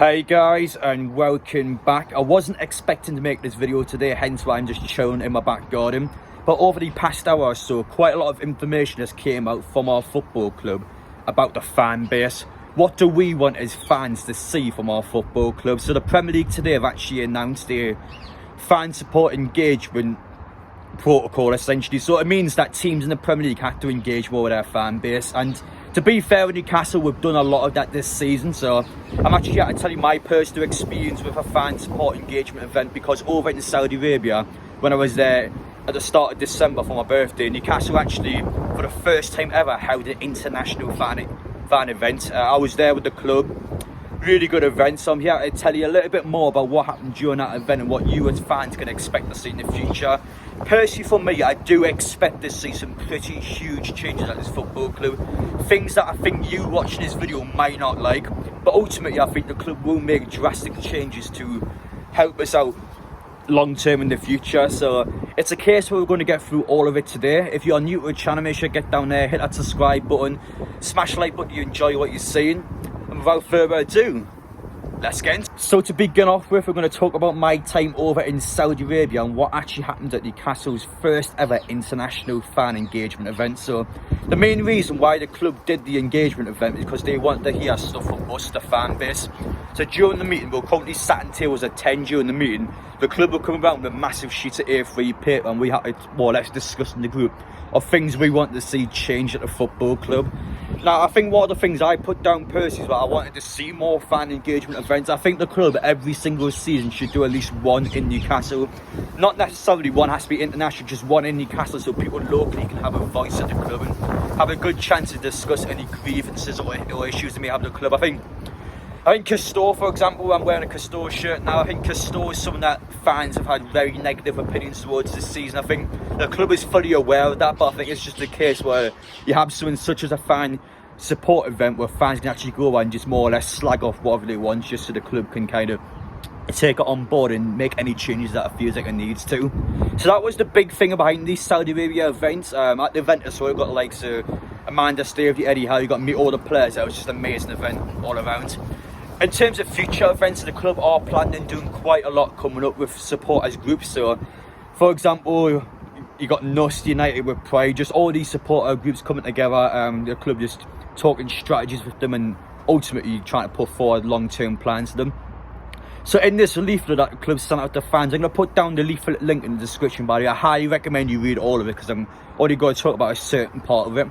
Hey guys, and welcome back. I wasn't expecting to make this video today, hence why I'm just chilling in my back garden. But over the past hour or so, quite a lot of information has came out from our football club about the fan base. What do we want as fans to see from our football club? So the Premier League today have actually announced a fan support engagement protocol, essentially. So it means that teams in the Premier League have to engage more with their fan base. And to be fair, with Newcastle, we've done a lot of that this season. So I'm actually here to tell you my personal experience with a fan support engagement event, because over in Saudi Arabia, when I was there at the start of December for my birthday, Newcastle actually, for the first time ever, held an international fan event. I was there with the club. Really good event. So I'm here to tell you a little bit more about what happened during that event and what you as fans can expect to see in the future. Personally, for me, I do expect to see some pretty huge changes at this football club. Things that I think you watching this video might not like, but ultimately I think the club will make drastic changes to help us out long term in the future. So it's a case where we're going to get through all of it today. If you're new to the channel, make sure you get down there, hit that subscribe button, smash the like button if you enjoy what you're seeing. And without further ado, let's get into it. So to begin off with, we're going to talk about my time over in Saudi Arabia and what actually happened at Newcastle's first ever international fan engagement event. So the main reason why the club did the engagement event is because they wanted to hear stuff from us, the fan base. So during the meeting, we were currently sat in tables at 10 during the meeting. The club would come around with a massive sheet of A3 paper, and we had to more or less discuss in the group of things we want to see change at the football club. Now, I think one of the things I put down personally is that I wanted to see more fan engagement events. I think the club every single season should do at least one in Newcastle. Not necessarily one has to be international, just one in Newcastle, so people locally can have a voice at the club and have a good chance to discuss any grievances or issues they may have at the club. I think Castore, for example, I'm wearing a Castore shirt now. I think Castore is something that fans have had very negative opinions towards this season. I think the club is fully aware of that, but I think it's just a case where you have something such as a fan support event where fans can actually go and just more or less slag off whatever they want, just so the club can kind of take it on board and make any changes that it feels like it needs to. So that was the big thing behind these Saudi Arabia events. At the event as well, you got the likes of Amanda Stavey, Eddie Howe, you got to meet all the players. It was just an amazing event all around. In terms of future events, the club are planning on doing quite a lot coming up with supporters groups. So, for example, you got Newcastle United with Pride, just all these supporter groups coming together. The club just talking strategies with them and ultimately trying to put forward long-term plans to them. So in this leaflet that the club sent out to fans, I'm going to put down the leaflet link in the description, by the way. I highly recommend you read all of it because I'm only going to talk about a certain part of it.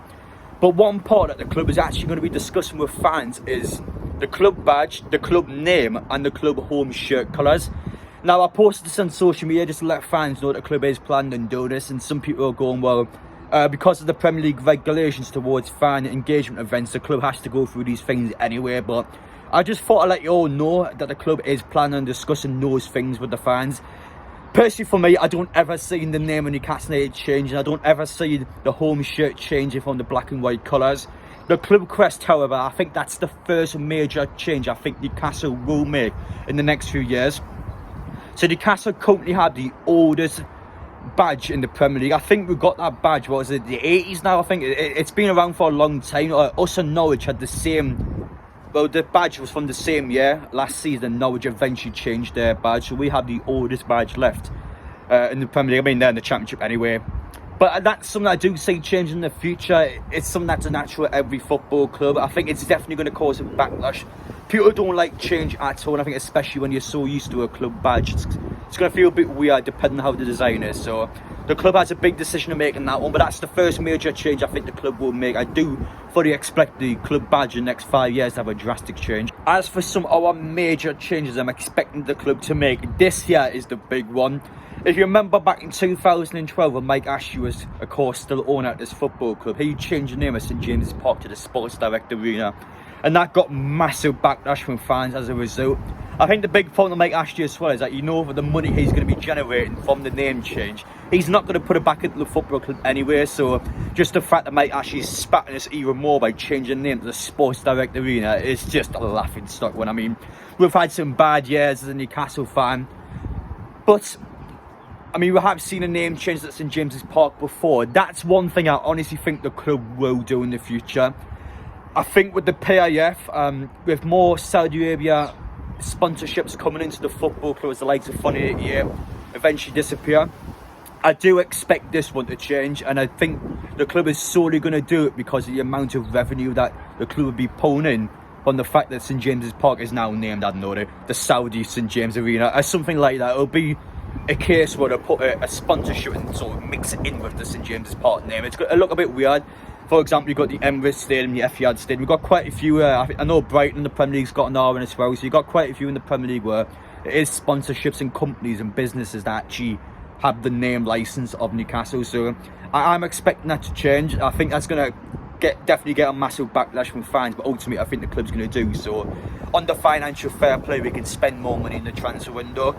But one part that the club is actually going to be discussing with fans is the club badge, the club name and the club home shirt colours. Now, I posted this on social media just to let fans know that the club is planning on doing this, and some people are going, well, because of the Premier League regulations towards fan engagement events, the club has to go through these things anyway. But I just thought I'd let you all know that the club is planning on discussing those things with the fans. Personally, for me, I don't ever see the name of Newcastle United changing. I don't ever see the home shirt changing from the black and white colours. The club crest, however, I think that's the first major change I think Newcastle will make in the next few years. So Newcastle currently have the oldest badge in the Premier League. I think we got that badge, what was it, the 80s now? I think it's been around for a long time. Us and Norwich had the same, well, the badge was from the same year. Last season, Norwich eventually changed their badge, so we have the oldest badge left in the Premier League. I mean, they're in the Championship anyway. But that's something I do see changing in the future. It's something that's a natural at every football club. I think it's definitely going to cause a backlash. People don't like change at all, and I think especially when you're so used to a club badge, it's going to feel a bit weird depending on how the design is. So the club has a big decision to make in that one, but that's the first major change I think the club will make. I do fully expect the club badge in the next 5 years to have a drastic change. As for some other major changes I'm expecting the club to make, this year is the big one. If you remember back in 2012 when Mike Ashley was, of course, still owner at this football club, he changed the name of St James's Park to the Sports Direct Arena, and that got massive backlash from fans as a result. I think the big point of Mike Ashley as well is that, you know, for the money he's going to be generating from the name change, he's not going to put it back into the football club anyway. So just the fact that Mike Ashley is spatting us even more by changing the name to the Sports Direct Arena is just a laughing stock one. I mean, we've had some bad years as a Newcastle fan, but I mean, we have seen a name change at St James's Park before. That's one thing I honestly think the club will do in the future. I think with the PIF, with more Saudi Arabia sponsorships coming into the football club as the likes of Funny 88 eventually disappear, I do expect this one to change, and I think the club is solely going to do it because of the amount of revenue that the club will be pulling in from the fact that St James's Park is now named, I don't know, the Saudi St James Arena or something like that. It'll be a case where they put a sponsorship and sort of mix it in with the St James's Park name. It's going to look a bit weird. For example, you've got the Emirates Stadium, the Etihad Stadium. We've got quite a few, I know Brighton in the Premier League's got an R in as well, so you've got quite a few in the Premier League where it is sponsorships and companies and businesses that actually have the name license of Newcastle. So I'm expecting that to change. I think that's going to definitely get a massive backlash from fans, but ultimately I think the club's going to do so. Under financial fair play, we can spend more money in the transfer window.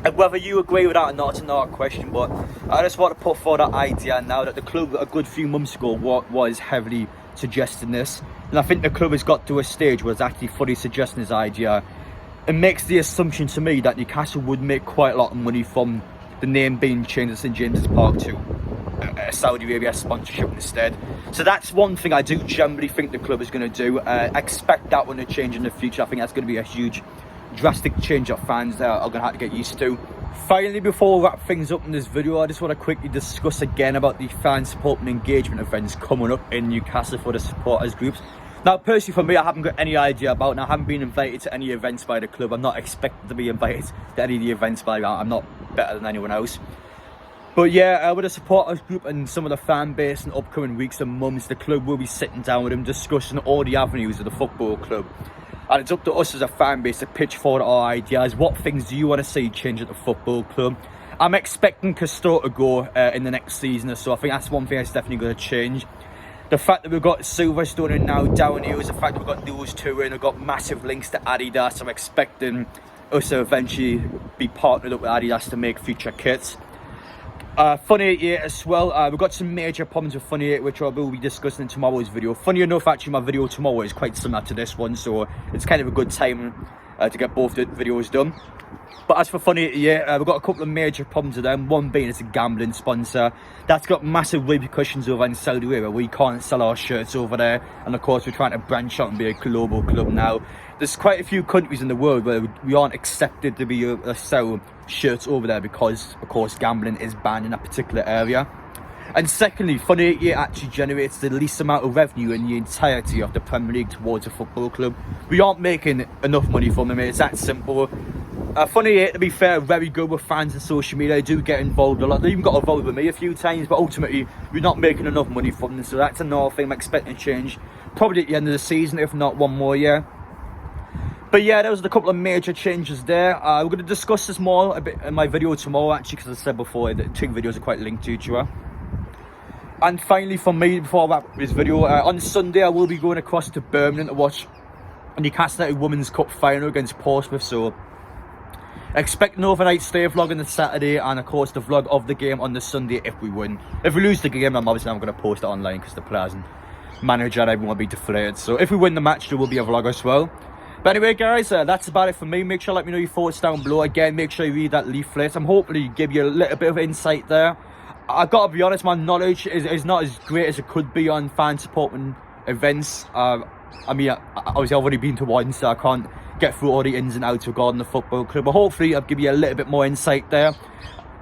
And whether you agree with that or not, it's another question, but I just want to put forward that idea now that the club a good few months ago was heavily suggesting this, and I think the club has got to a stage where it's actually fully suggesting this idea. It makes the assumption to me that Newcastle would make quite a lot of money from the name being changed to St James's Park to a Saudi Arabia sponsorship instead. So that's one thing I do generally think the club is going to do. Expect that one to change in the future. I think that's going to be a huge drastic change that fans are going to have to get used to. Finally, before we wrap things up in this video, I just want to quickly discuss again about the fan support and engagement events coming up in Newcastle for the supporters groups. Now, personally for me, I haven't got any idea about it. I haven't been invited to any events by the club. I'm not expected to be invited to any of the events by them. I'm not better than anyone else. But yeah, with the supporters group and some of the fan base in upcoming weeks and months, the club will be sitting down with them discussing all the avenues of the football club. And it's up to us as a fan base to pitch forward our ideas. What things do you want to see change at the football club? I'm expecting Castor to go in the next season or so. I think that's one thing that's definitely going to change. The fact that we've got Silverstone in now down here, the fact that we've got those two in, we've got massive links to Adidas. I'm expecting us to eventually be partnered up with Adidas to make future kits. Funny 88 as well. We've got some major problems with Funny 88, which I will be discussing in tomorrow's video. Funny enough, actually, my video tomorrow is quite similar to this one, so it's kind of a good time to get both the videos done. But as for Funny 88, we've got a couple of major problems with them. One being it's a gambling sponsor. That's got massive repercussions over in Saudi Arabia. We can't sell our shirts over there. And of course, we're trying to branch out and be a global club now. There's quite a few countries in the world where we aren't accepted to be able to sell shirts over there because, of course, gambling is banned in that particular area. And secondly, Funny 88 actually generates the least amount of revenue in the entirety of the Premier League towards a football club. We aren't making enough money from them. It's that simple. Funny 88, to be fair, very good with fans and social media. They do get involved a lot. They even got involved with me a few times, but ultimately, we're not making enough money from them. So that's another thing I'm expecting to change. Probably at the end of the season, if not one more year. But yeah, there was a couple of major changes there. We're going to discuss this more a bit in my video tomorrow, actually, because as I said before, the two videos are quite linked to each other. And finally, for me, before I wrap this video, on Sunday, I will be going across to Birmingham to watch the Newcastle United Women's Cup final against Portsmouth. So expect an overnight stay vlog on the Saturday, and of course the vlog of the game on the Sunday if we win. If we lose the game, I'm obviously not going to post it online because the players and manager and everyone will be deflated. So if we win the match, there will be a vlog as well. But anyway, guys, that's about it for me. Make sure to let me know your thoughts down below. Again, make sure you read that leaflet. I'm hoping to give you a little bit of insight there. I've got to be honest, my knowledge is not as great as it could be on fan support and events. I mean, obviously I've already been to one, so I can't get through all the ins and outs regarding the football club. But hopefully I'll give you a little bit more insight there.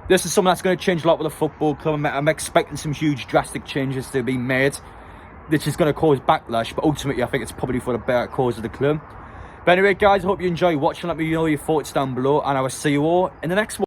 This is something that's going to change a lot with the football club. I'm expecting some huge drastic changes to be made, which is going to cause backlash. But ultimately, I think it's probably for the better cause of the club. But anyway, guys, I hope you enjoy watching. Let me know your thoughts down below, and I will see you all in the next one.